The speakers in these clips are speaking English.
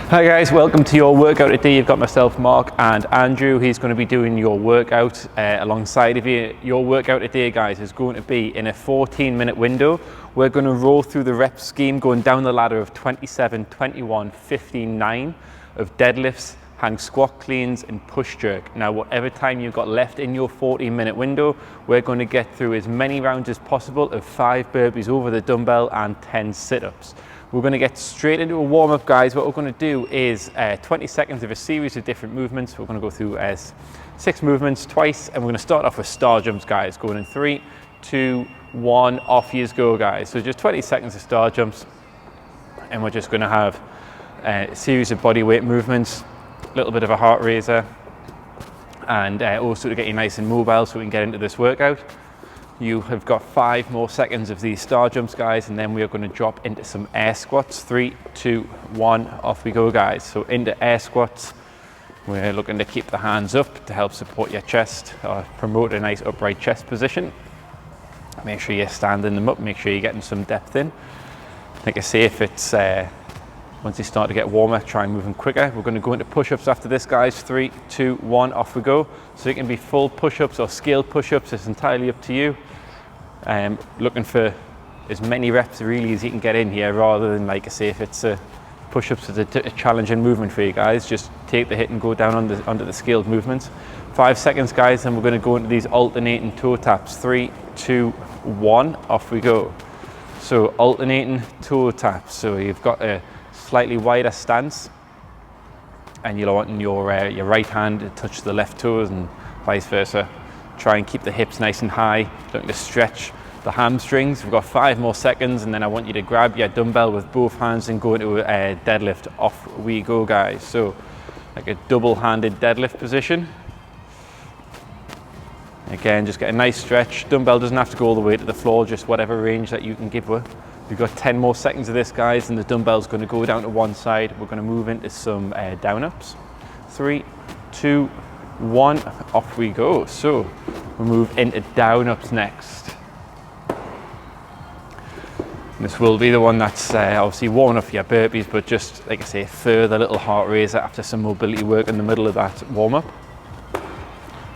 Hi guys, welcome to your workout today. You've got myself, Mark, and Andrew. He's going to be doing your workout alongside of you. Your workout today, guys, is going to be in a 14-minute window. We're going to roll through the rep scheme, going down the ladder of 27, 21, 15, 9 of deadlifts, hang squat cleans, and push jerk. Now, whatever time you've got left in your 14-minute window, we're going to get through as many rounds as possible of 5 burpees over the dumbbell and 10 sit-ups. We're going to get straight into a warm-up, guys. What we're going to do is 20 seconds of a series of different movements. We're going to go through 6 movements twice, and we're going to start off with star jumps, guys. Going in 3, 2, 1, off you go, guys. So just 20 seconds of star jumps, and we're just going to have a series of body weight movements, a little bit of a heart raiser, and also to get you nice and mobile so we can get into this workout. You have got 5 more seconds of these star jumps, guys, and then we are going to drop into some air squats. 3, 2, 1, off we go, guys. So into air squats, we're looking to keep the hands up to help support your chest, or promote a nice upright chest position. Make sure you're standing them up, make sure you're getting some depth in. Like I say, if it's once you start to get warmer, try and move them quicker. We're going to go into push-ups after this, guys. 3, 2, 1, off we go. So it can be full push-ups or scaled push-ups. It's entirely up to you. Looking for as many reps really as you can get in here, rather than, like I say, if it's push-ups is a challenging movement for you guys, just take the hit and go down onto the scaled movements. 5 seconds, guys, and we're going to go into these alternating toe taps. 3, 2, 1, off we go. So alternating toe taps. So you've got a slightly wider stance, and you're wanting your right hand to touch the left toes and vice versa. Try and keep the hips nice and high, looking to stretch the hamstrings. We've got 5 more seconds, and then I want you to grab your dumbbell with both hands and go into a deadlift. Off we go, guys. So like a double-handed deadlift position. Again, just get a nice stretch. Dumbbell doesn't have to go all the way to the floor, just whatever range that you can give with. We've got 10 more seconds of this, guys, and the dumbbell's going to go down to one side. We're going to move into some down-ups. 3, 2, 1, off we go. So we'll move into down-ups next. This will be the one that's obviously warming up for your burpees, but just, like I say, further little heart raiser after some mobility work in the middle of that warm-up.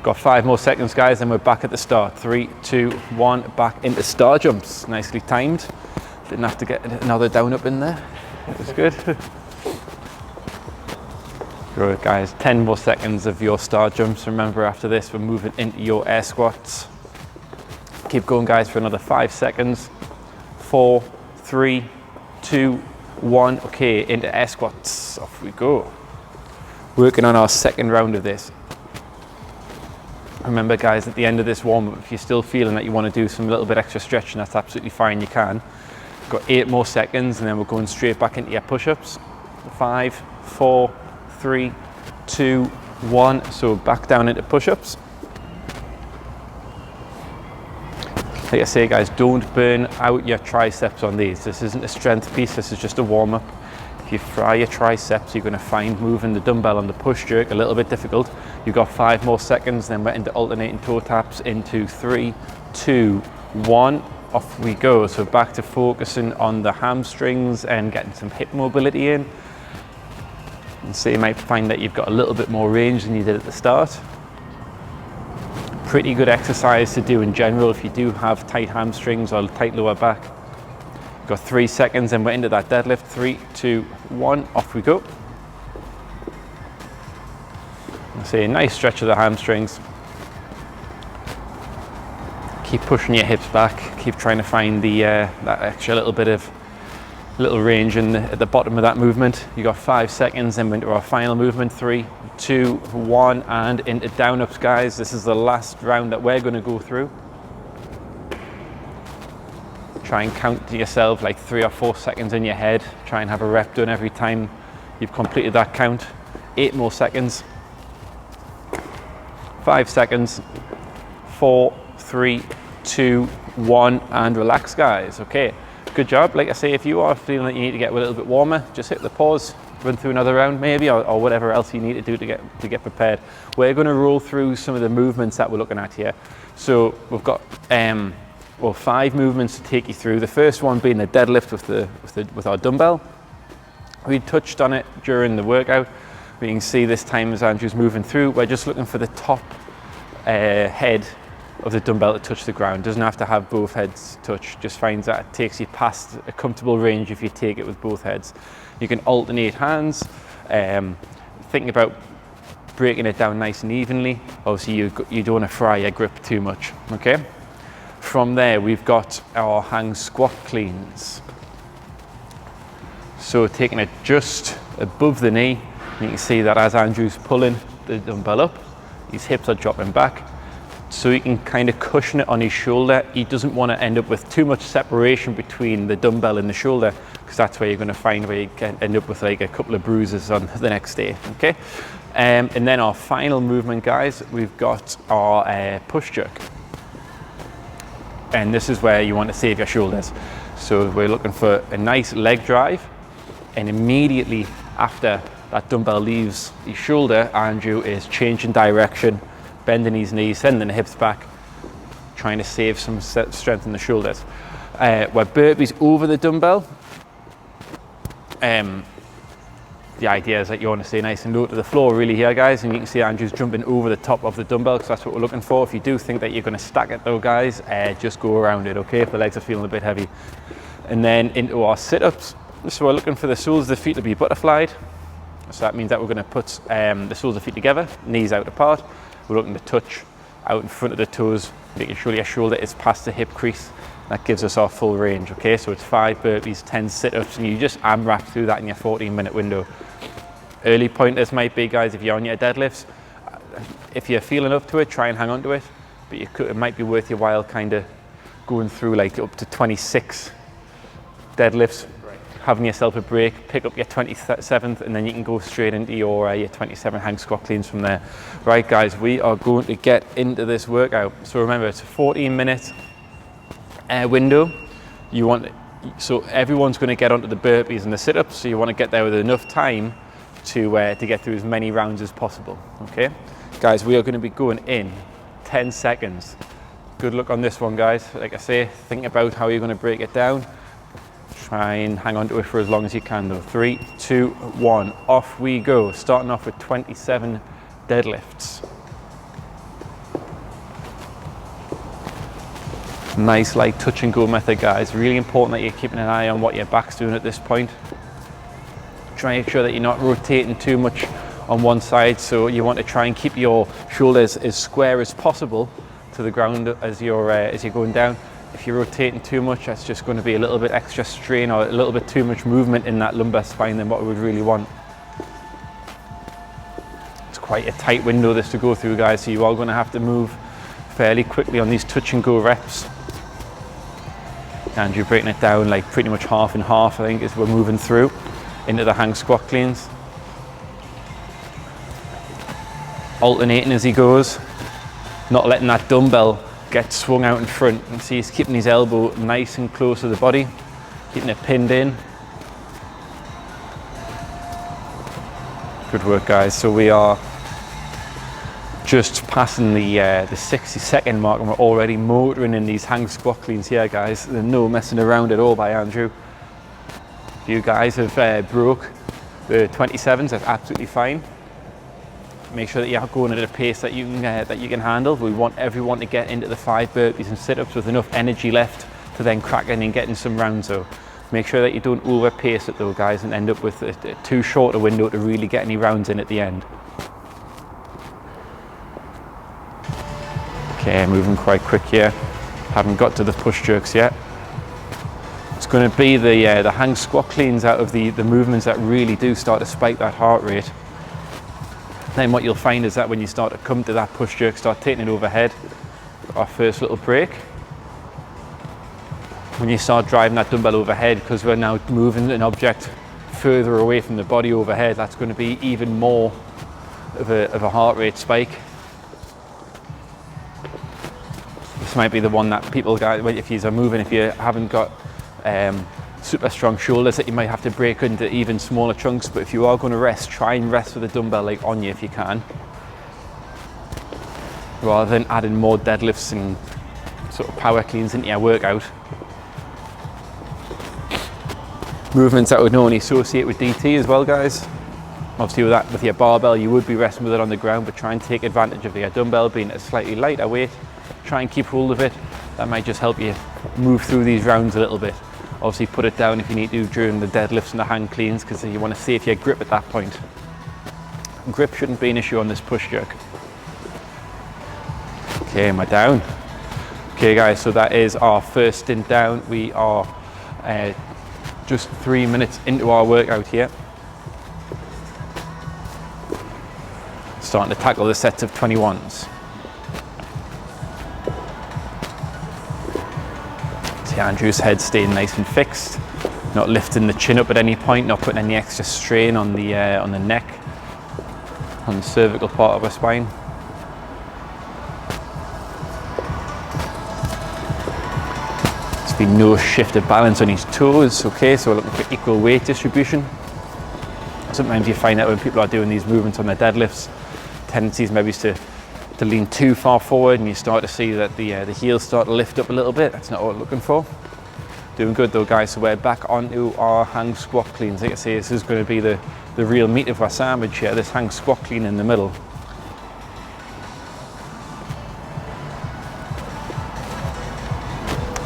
Got 5 more seconds, guys, and we're back at the start. 3, 2, 1, back into star jumps. Nicely timed. Didn't have to get another down up in there. It was good. Good, guys. 10 more seconds of your star jumps. Remember, after this, we're moving into your air squats. Keep going, guys, for another 5 seconds. 4, 3, 2, 1. Okay, into air squats. Off we go. Working on our second round of this. Remember, guys, at the end of this warm-up, if you're still feeling that you want to do some little bit extra stretching, that's absolutely fine, you can. Got 8 more seconds, and then we're going straight back into your push-ups. 5, 4, 3, 2, 1. So back down into push-ups. Like I say, guys, don't burn out your triceps on these. This isn't a strength piece, this is just a warm-up. If you fry your triceps, you're going to find moving the dumbbell on the push jerk a little bit difficult. You've got 5 more seconds, then we're into alternating toe taps into 3, 2, 1. Off we go. So back to focusing on the hamstrings and getting some hip mobility in. And so you might find that you've got a little bit more range than you did at the start. Pretty good exercise to do in general if you do have tight hamstrings or tight lower back. Got 3 seconds and we're into that deadlift. 3, 2, 1, off we go. See a nice stretch of the hamstrings. Keep pushing your hips back. Keep trying to find the that extra little bit of range at the bottom of that movement. You got 5 seconds and we're into our final movement. 3, 2, 1, and into down ups, guys. This is the last round that we're going to go through. Try and count to yourself like 3 or 4 seconds in your head. Try and have a rep done every time you've completed that count. 8 more seconds. 5 seconds. 4, 3, 2, 1, and relax, guys. Okay, good job. Like I say, if you are feeling that you need to get a little bit warmer, just hit the pause, run through another round maybe, or whatever else you need to do to get prepared. We're going to roll through some of the movements that we're looking at here. So we've got 5 movements to take you through. The first one being a deadlift with our dumbbell. We touched on it during the workout. We can see this time as Andrew's moving through, we're just looking for the top head of the dumbbell to touch the ground. Doesn't have to have both heads touch, just finds that it takes you past a comfortable range if you take it with both heads. You can alternate hands, thinking about breaking it down nice and evenly. Obviously you don't want to fry your grip too much, okay? From there we've got our hang squat cleans. So taking it just above the knee, you can see that as Andrew's pulling the dumbbell up, his hips are dropping back. So he can kind of cushion it on his shoulder. He doesn't want to end up with too much separation between the dumbbell and the shoulder, because that's where you're going to find where you can end up with like a couple of bruises on the next day, okay? And then our final movement, guys, we've got our push jerk. And this is where you want to save your shoulders. So we're looking for a nice leg drive, and immediately after that dumbbell leaves his shoulder, Andrew is changing direction, bending his knees, sending the hips back, trying to save some strength in the shoulders. We're burpees over the dumbbell. The idea is that you want to stay nice and low to the floor really here, guys, and you can see Andrew's jumping over the top of the dumbbell, because that's what we're looking for. If you do think that you're going to stack it though, guys, just go around it, okay, if the legs are feeling a bit heavy. And then into our sit-ups. So we're looking for the soles of the feet to be butterflied. So that means that we're going to put the soles of the feet together, knees out apart. We're looking to touch out in front of the toes, making sure your shoulder is past the hip crease. That gives us our full range, okay? So it's 5 burpees, 10 sit-ups, and you just AMRAP through that in your 14-minute window. Early pointers might be, guys, if you're on your deadlifts, if you're feeling up to it, try and hang on to it. But it might be worth your while kind of going through like up to 26 deadlifts, having yourself a break, pick up your 27th, and then you can go straight into your 27 hang squat cleans from there. Right, guys, we are going to get into this workout. So remember, it's a 14-minute window. So everyone's going to get onto the burpees and the sit-ups, so you want to get there with enough time to get through as many rounds as possible, okay? Guys, we are going to be going in 10 seconds. Good luck on this one, guys. Like I say, think about how you're going to break it down. Try and hang on to it for as long as you can though. 3, 2, 1, off we go. Starting off with 27 deadlifts. Nice light touch and go method, guys. Really important that you're keeping an eye on what your back's doing at this point. Try and make sure that you're not rotating too much on one side, so you want to try and keep your shoulders as square as possible to the ground as you're going down. If you're rotating too much, that's just going to be a little bit extra strain or a little bit too much movement in that lumbar spine than what we would really want. It's quite a tight window this to go through, guys, so you are going to have to move fairly quickly on these touch and go reps. And you're breaking it down like pretty much half and half, I think, as we're moving through into the hang squat cleans. Alternating as he goes, not letting that dumbbell get swung out in front. And see he's keeping his elbow nice and close to the body, keeping it pinned in. Good work, guys. So we are just passing the 60-second mark, and we're already motoring in these hang squat cleans here, guys. There's no messing around at all by Andrew. If you guys have broke the 27s, that's absolutely fine. Make sure that you're going at a pace that you can handle. We want everyone to get into the 5 burpees and sit-ups with enough energy left to then crack in and get in some rounds. So make sure that you don't overpace it though, guys, and end up with a too short a window to really get any rounds in at the end. Okay, moving quite quick here. Haven't got to the push jerks yet. It's going to be the hang squat cleans out of the movements that really do start to spike that heart rate. Then what you'll find is that when you start to come to that push jerk, start taking it overhead, our first little break. When you start driving that dumbbell overhead, because we're now moving an object further away from the body overhead, that's going to be even more of a heart rate spike. This might be the one that people, guys, if you are moving, if you haven't got super strong shoulders, that you might have to break into even smaller chunks. But if you are going to rest, try and rest with a dumbbell like on you if you can, rather than adding more deadlifts and sort of power cleans into your workout. movements that would normally associate with DT as well, guys. Obviously with that, with your barbell, you would be resting with it on the ground, but try and take advantage of your dumbbell being a slightly lighter weight. Try and keep hold of it. That might just help you move through these rounds a little bit. Obviously put it down if you need to during the deadlifts and the hang cleans, because you want to save your grip at that point. Grip shouldn't be an issue on this push jerk. Okay, am I down? Okay guys, so that is our first stint down. We are just 3 minutes into our workout here. Starting to tackle the sets of 21s. See Andrew's head staying nice and fixed, not lifting the chin up at any point, not putting any extra strain on the neck, on the cervical part of our spine. There's been no shift of balance on his toes. Okay, so we're looking for equal weight distribution. Sometimes you find that when people are doing these movements on their deadlifts, tendencies maybe is to lean too far forward, and you start to see that the heels start to lift up a little bit. That's not what we're looking for. Doing good though, guys. So we're back onto our hang squat cleans. Like I say, this is going to be the real meat of our sandwich here, this hang squat clean in the middle.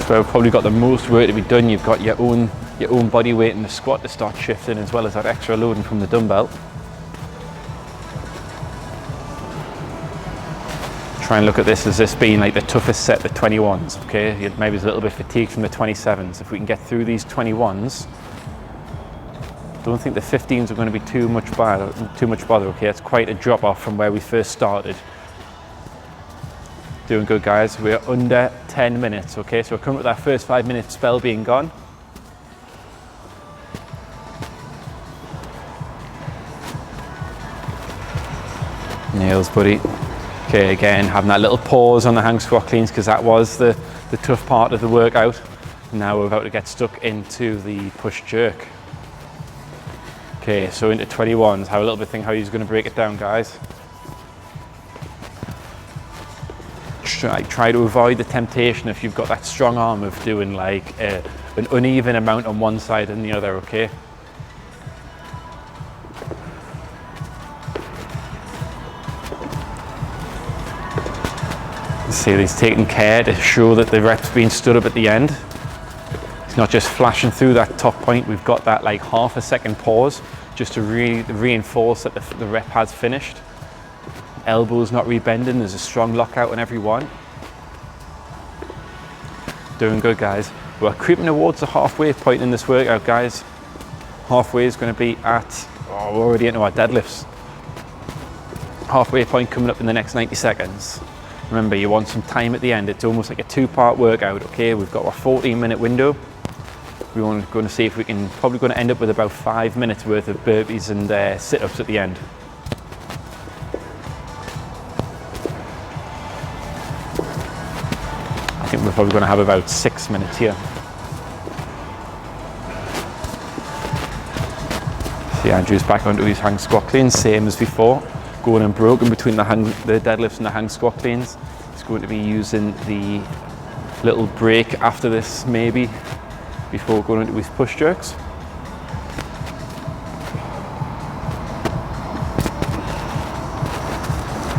So we've probably got the most work to be done. You've got your own body weight in the squat to start shifting, as well as that extra loading from the dumbbell. Try and look at this as this being like the toughest set, the 21s, okay? Maybe it's a little bit fatigued from the 27s. If we can get through these 21s, don't think the 15s are going to be too much bother, okay? It's quite a drop off from where we first started. Doing good, guys. We're under 10 minutes, okay? So we're coming with our first 5-minute spell being gone. Nails, buddy. Okay, again, having that little pause on the hang squat cleans, because that was the tough part of the workout. Now we're about to get stuck into the push jerk. Okay, so into 21s. Have a little bit think how you're going to break it down, guys. Try to avoid the temptation if you've got that strong arm of doing like an uneven amount on one side and the other, okay? See, he's taking care to show that the rep's being stood up at the end. It's not just flashing through that top point. We've got that like half a second pause just to really reinforce that the rep has finished. Elbows not rebending. There's a strong lockout on every one. Doing good, guys. We're creeping towards the halfway point in this workout, guys. Halfway is going to be at, we're already into our deadlifts. Halfway point coming up in the next 90 seconds. Remember, you want some time at the end. It's almost like a 2-part workout, okay? We've got our 14-minute window. We're going to see if we can, probably going to end up with about 5 minutes worth of burpees and sit-ups at the end. I think we're probably going to have about 6 minutes here. See, Andrew's back onto his hang squat cleans, same as before. Going unbroken between the deadlifts and the hang squat cleans. He's going to be using the little break after this, maybe, before going into his push jerks.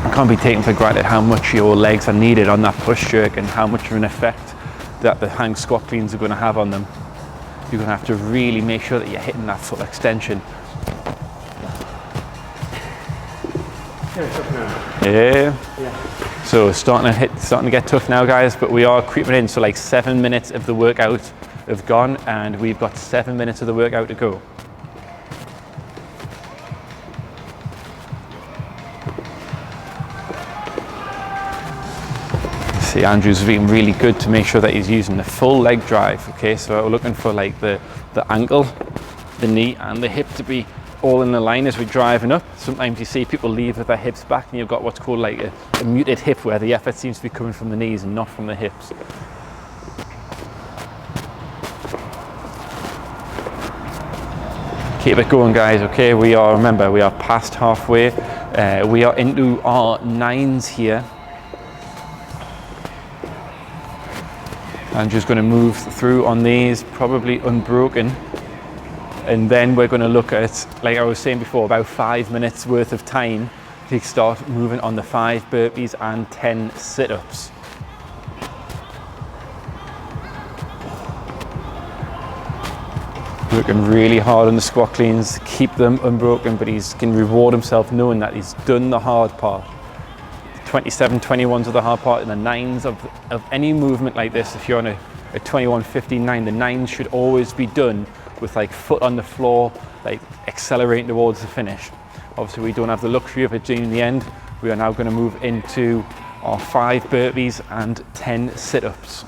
It can't be taken for granted how much your legs are needed on that push jerk and how much of an effect that the hang squat cleans are going to have on them. You're going to have to really make sure that you're hitting that full extension. Yeah. So starting to get tough now, guys, but we are creeping in. So like 7 minutes of the workout have gone, and we've got 7 minutes of the workout to go. See, Andrew's being really good to make sure that he's using the full leg drive. Okay, so we're looking for like the ankle, the knee, and the hip to be all in the line as we're driving up. Sometimes you see people leave with their hips back, and you've got what's called like a muted hip, where the effort seems to be coming from the knees and not from the hips. Keep it going, guys. Okay, remember, we are past halfway. We are into our 9s here. Andrew's going to move through on these, probably unbroken. And then we're going to look at, like I was saying before, about 5 minutes worth of time to start moving on the 5 burpees and 10 sit-ups. Working really hard on the squat cleans to keep them unbroken, but he can reward himself knowing that he's done the hard part. 27, 21s are the hard part, and the 9s of any movement like this, if you're on a 21, 15, 9, the 9s should always be done with like foot on the floor, like accelerating towards the finish. Obviously we don't have the luxury of it doing the end. We are now going to move into our 5 burpees and 10 sit-ups.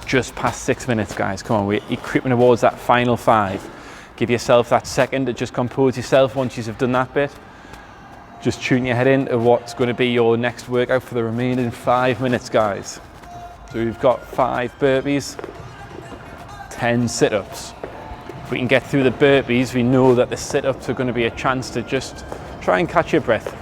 Just past 6 minutes, guys. Come on, we're creeping towards that final 5. Give yourself that second to just compose yourself once you've done that bit. Just tune your head into what's going to be your next workout for the remaining 5 minutes, guys. So we've got 5 burpees, 10 sit-ups. If we can get through the burpees, we know that the sit-ups are going to be a chance to just try and catch your breath.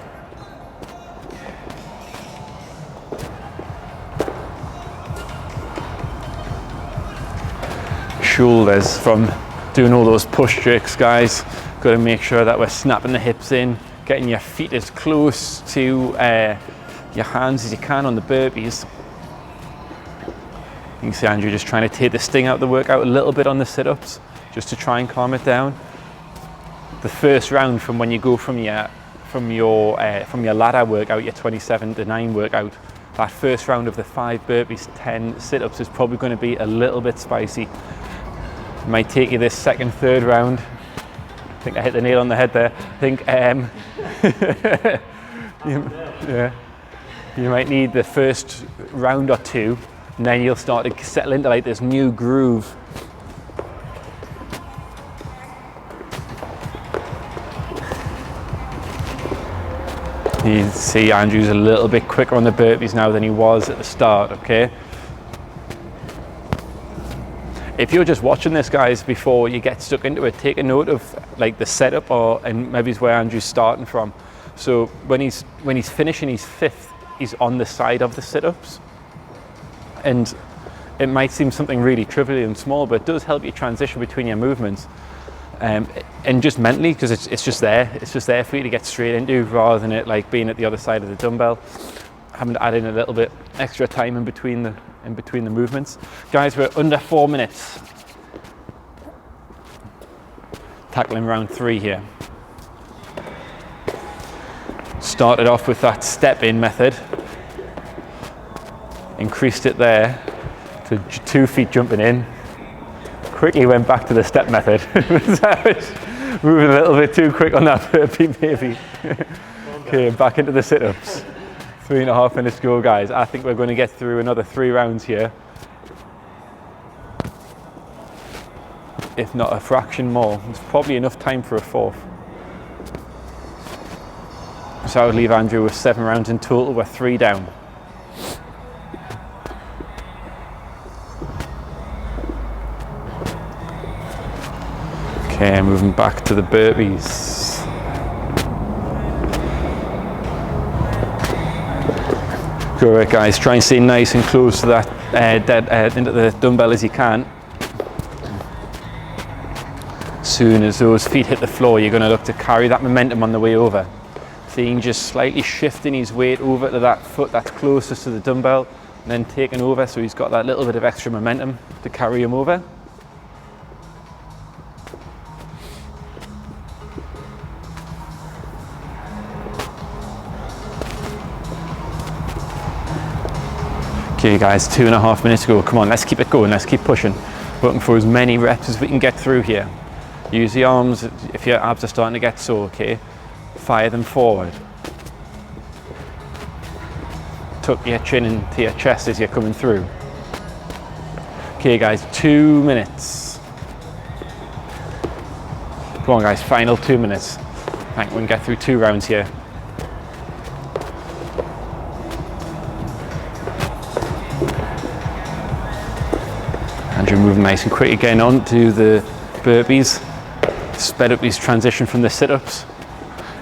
Shoulders from doing all those push jerks, guys. Got to make sure that we're snapping the hips in, getting your feet as close to your hands as you can on the burpees. You can see Andrew just trying to take the sting out of the workout a little bit on the sit-ups, just to try and calm it down. The first round from when you go from your ladder workout, your 27 to 9 workout, that first round of the 5 burpees, 10 sit-ups is probably going to be a little bit spicy. It might take you this second, third round. I think I hit the nail on the head there. I think you might need the first round or 2, and then you'll start to settle into like this new groove. You see Andrew's a little bit quicker on the burpees now than he was at the start, okay? If you're just watching this, guys, before you get stuck into it, take a note of like the setup and maybe it's where Andrew's starting from. So when he's finishing his 5th, he's on the side of the sit-ups. And it might seem something really trivial and small, but it does help you transition between your movements. And just mentally, because it's just there for you to get straight into, rather than it like being at the other side of the dumbbell, having to add in a little bit extra time in between the movements. Guys, we're under 4 minutes. Tackling round 3 here. Started off with that step-in method, increased it there to 2 feet jumping in. Quickly went back to the step method. Moving a little bit too quick on that burpee, maybe. Okay, back into the sit-ups. 3.5 minutes to go, guys. I think we're going to get through another 3 rounds here, if not a fraction more. There's probably enough time for a 4th. So I would leave Andrew with 7 rounds in total. We're 3 down. Okay, moving back to the burpees. Go right, guys, try and stay nice and close to that into the dumbbell as you can. Soon as those feet hit the floor, you're going to look to carry that momentum on the way over. Seeing just slightly shifting his weight over to that foot that's closest to the dumbbell, and then taking over, so he's got that little bit of extra momentum to carry him over. Okay guys, 2.5 minutes to go. Come on, let's keep it going, let's keep pushing. Working for as many reps as we can get through here. Use the arms if your abs are starting to get sore, okay? Fire them forward. Tuck your chin into your chest as you're coming through. Okay guys, 2 minutes. Come on guys, final 2 minutes. I think we can get through 2 rounds here. Andrew moving nice and quick again on to the burpees. Sped up his transition from the sit-ups.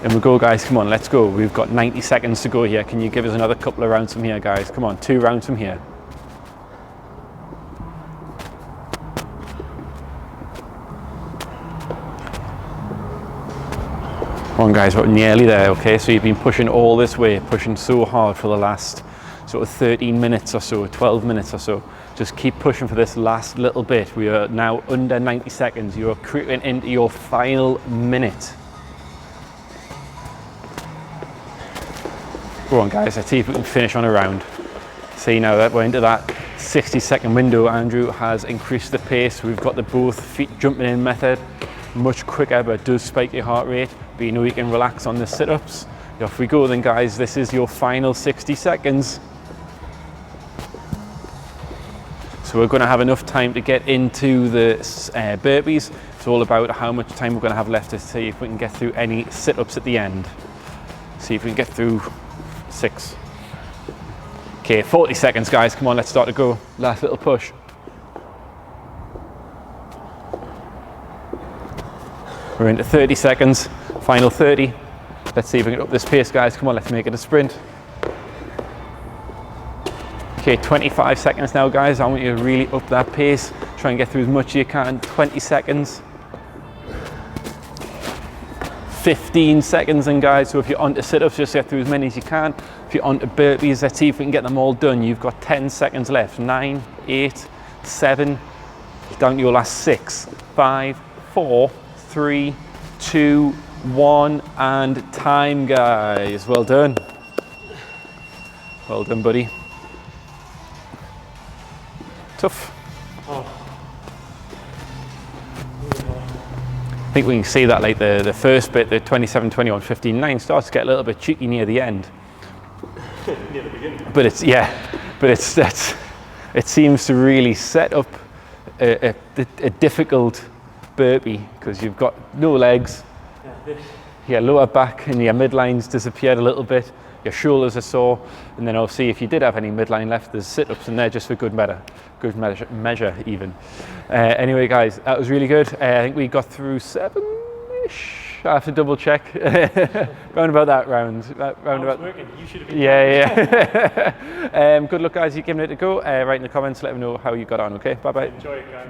And we go, guys, come on, let's go. We've got 90 seconds to go here. Can you give us another couple of rounds from here, guys? Come on, 2 rounds from here. Come on guys, we're nearly there, okay? So you've been pushing all this way, pushing so hard for the last sort of 13 minutes or so, 12 minutes or so. Just keep pushing for this last little bit. We are now under 90 seconds. You're creeping into your final minute. Go on guys, let's see if we can finish on a round. See now that we're into that 60-second window, Andrew has increased the pace. We've got the both feet jumping in method, much quicker, but it does spike your heart rate. But you know you can relax on the sit-ups. Off we go then guys, this is your final 60 seconds. So we're going to have enough time to get into the burpees. It's all about how much time we're going to have left to see if we can get through any sit-ups at the end. See if we can get through 6. Okay, 40 seconds guys, come on, let's start to go. Last little push. We're into 30 seconds, final 30. Let's see if we can up this pace guys, come on, let's make it a sprint. Okay, 25 seconds now guys, I want you to really up that pace. Try and get through as much as you can, 20 seconds. 15 seconds then guys, so if you're onto sit-ups, just get through as many as you can. If you're onto burpees, let's see if we can get them all done. You've got 10 seconds left, 9, 8, 7, down to your last 6, 5, 4, 3, 2, 1, and time guys. Well done. Well done buddy. Tough. I think we can see that like the first bit, the 27, 21, 15, 9 starts to get a little bit cheeky near the end. Near the beginning. But it's, yeah, but it seems to really set up a difficult burpee because you've got no legs, your lower back and your midline's disappeared a little bit, your shoulders are sore, and then obviously if you did have any midline left, there's sit-ups in there just for good measure even. Anyway guys, that was really good. I think we got through 7-ish. I have to double check. Round about that round. Working. You should have been. Yeah. Good luck guys, you're giving it a go. Write in the comments, let me know how you got on, okay? Bye bye. Enjoy it guys.